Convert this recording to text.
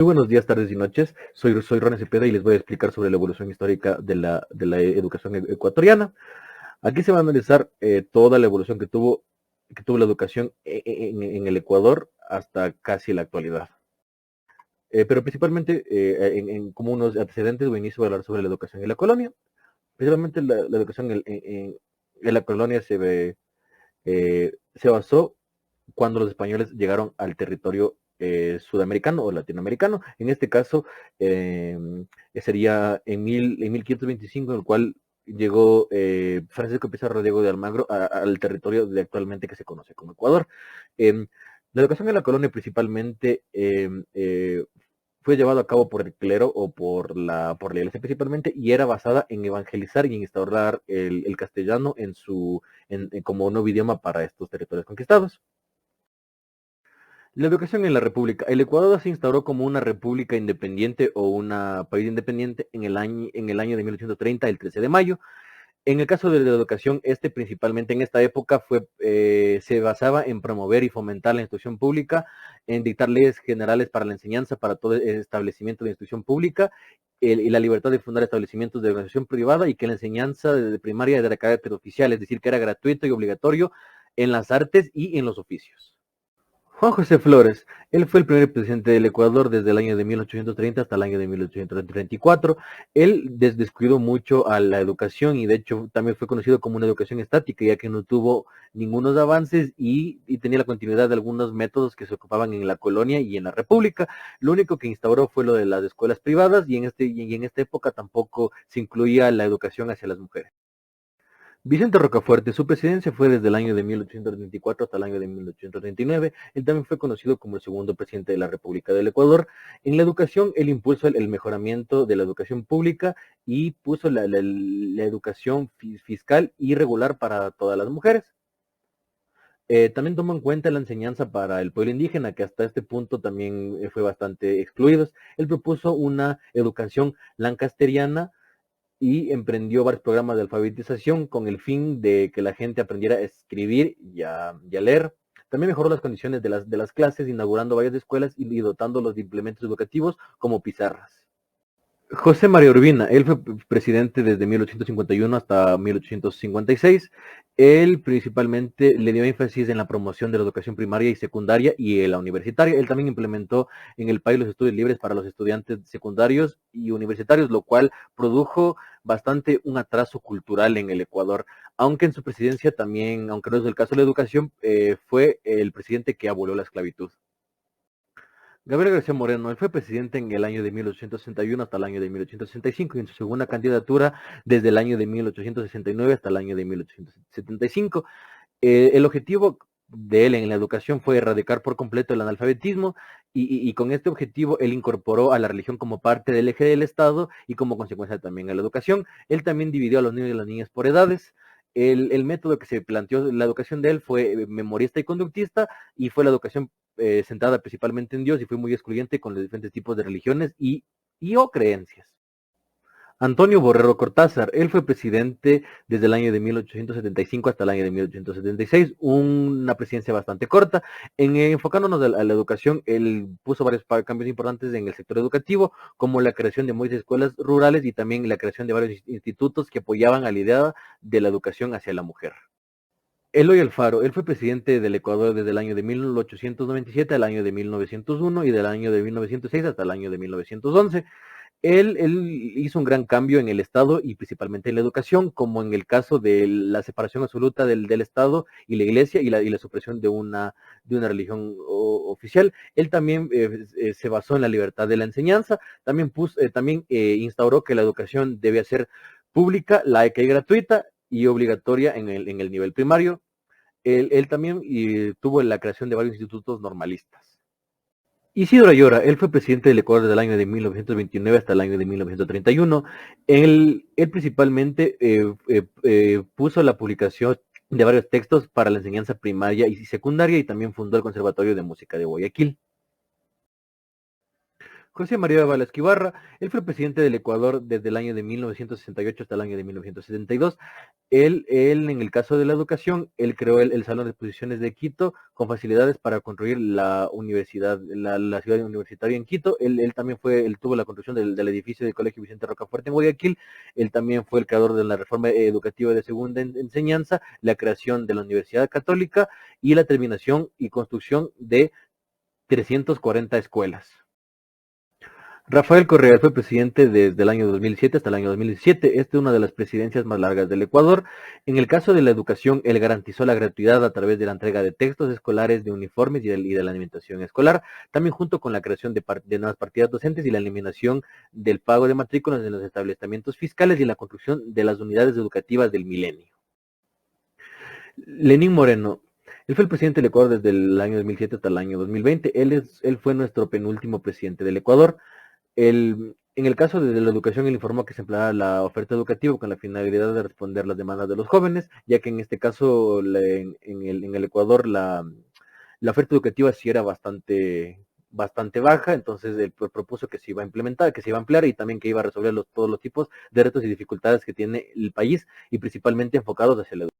Muy buenos días, tardes y noches. Soy Ron Cepeda y les voy a explicar sobre la evolución histórica de la educación ecuatoriana. Aquí se va a analizar toda la evolución que tuvo la educación en el Ecuador hasta casi la actualidad. Pero principalmente como unos antecedentes o inicio voy a hablar sobre la educación en la colonia. Principalmente la educación en la colonia se basó cuando los españoles llegaron al territorio sudamericano o latinoamericano. En este caso eh, sería en 1525, en el cual llegó Francisco Pizarro Diego de Almagro al territorio de actualmente que se conoce como Ecuador. Eh, la educación en la colonia principalmente fue llevado a cabo por el clero o por la iglesia principalmente, y era basada en evangelizar y en instaurar el castellano como nuevo idioma para estos territorios conquistados. La educación en la República. El Ecuador se instauró como una república independiente o un país independiente en el año de 1830, el 13 de mayo. En el caso de la educación, principalmente en esta época se basaba en promover y fomentar la instrucción pública, en dictar leyes generales para la enseñanza para todo establecimiento de instrucción pública y la libertad de fundar establecimientos de organización privada, y que la enseñanza de primaria era de carácter oficial, es decir, que era gratuito y obligatorio en las artes y en los oficios. Juan José Flores, él fue el primer presidente del Ecuador desde el año de 1830 hasta el año de 1834. Él descuidó mucho a la educación y de hecho también fue conocido como una educación estática, ya que no tuvo ningunos avances y tenía la continuidad de algunos métodos que se ocupaban en la colonia y en la república. Lo único que instauró fue lo de las escuelas privadas, y en esta época tampoco se incluía la educación hacia las mujeres. Vicente Rocafuerte, su presidencia fue desde el año de 1834 hasta el año de 1839. Él también fue conocido como el segundo presidente de la República del Ecuador. En la educación, él impulsó el mejoramiento de la educación pública y puso la educación fiscal y regular para todas las mujeres. También tomó en cuenta la enseñanza para el pueblo indígena, que hasta este punto también fue bastante excluidos. Él propuso una educación lancasteriana y emprendió varios programas de alfabetización con el fin de que la gente aprendiera a escribir y a leer. También mejoró las condiciones de las clases, inaugurando varias escuelas y dotándolos de implementos educativos como pizarras. José María Urbina, él fue presidente desde 1851 hasta 1856. Él principalmente le dio énfasis en la promoción de la educación primaria y secundaria y en la universitaria. Él también implementó en el país los estudios libres para los estudiantes secundarios y universitarios, lo cual produjo bastante un atraso cultural en el Ecuador. Aunque en su presidencia también, aunque no es el caso de la educación, fue el presidente que abolió la esclavitud. Gabriel García Moreno, él fue presidente en el año de 1861 hasta el año de 1865, y en su segunda candidatura desde el año de 1869 hasta el año de 1875. El objetivo de él en la educación fue erradicar por completo el analfabetismo, y con este objetivo él incorporó a la religión como parte del eje del Estado y como consecuencia también a la educación. Él también dividió a los niños y las niñas por edades. Método que se planteó la educación de él fue memorista y conductista, y fue la educación centrada principalmente en Dios, y fue muy excluyente con los diferentes tipos de religiones y o creencias. Antonio Borrero Cortázar, él fue presidente desde el año de 1875 hasta el año de 1876, una presidencia bastante corta. Enfocándonos a la educación, él puso varios cambios importantes en el sector educativo, como la creación de muchas escuelas rurales y también la creación de varios institutos que apoyaban a la idea de la educación hacia la mujer. Eloy Alfaro, él fue presidente del Ecuador desde el año de 1897 al año de 1901 y del año de 1906 hasta el año de 1911. Él hizo un gran cambio en el Estado y principalmente en la educación, como en el caso de la separación absoluta del Estado y la Iglesia, y la supresión de una religión oficial. Él también se basó en la libertad de la enseñanza. También instauró que la educación debía ser pública, laica y gratuita y obligatoria en el nivel primario. Él también tuvo la creación de varios institutos normalistas. Isidro Ayora, él fue presidente del Ecuador desde el año de 1929 hasta el año de 1931. Él principalmente puso la publicación de varios textos para la enseñanza primaria y secundaria, y también fundó el Conservatorio de Música de Guayaquil. José María Bala Esquivarra, él fue presidente del Ecuador desde el año de 1968 hasta el año de 1972. Él, en el caso de la educación, él creó el Salón de Exposiciones de Quito con facilidades para construir la universidad, la ciudad universitaria en Quito. Él también él tuvo la construcción del edificio del Colegio Vicente Rocafuerte en Guayaquil. Él también fue el creador de la reforma educativa de segunda enseñanza, la creación de la Universidad Católica y la terminación y construcción de 340 escuelas. Rafael Correa fue presidente desde el año 2007 hasta el año 2017. Esta es una de las presidencias más largas del Ecuador. En el caso de la educación, él garantizó la gratuidad a través de la entrega de textos escolares, de uniformes y de la alimentación escolar, también junto con la creación de nuevas partidas docentes y la eliminación del pago de matrículas en los establecimientos fiscales y la construcción de las unidades educativas del milenio. Lenín Moreno. Él fue el presidente del Ecuador desde el año 2007 hasta el año 2020. Él fue nuestro penúltimo presidente del Ecuador. En el caso de la educación, él informó que se empleará la oferta educativa con la finalidad de responder las demandas de los jóvenes, ya que en este caso en el Ecuador la oferta educativa sí era bastante baja, entonces él propuso que se iba a implementar, que se iba a ampliar y también que iba a resolver todos los tipos de retos y dificultades que tiene el país y principalmente enfocados hacia la educación.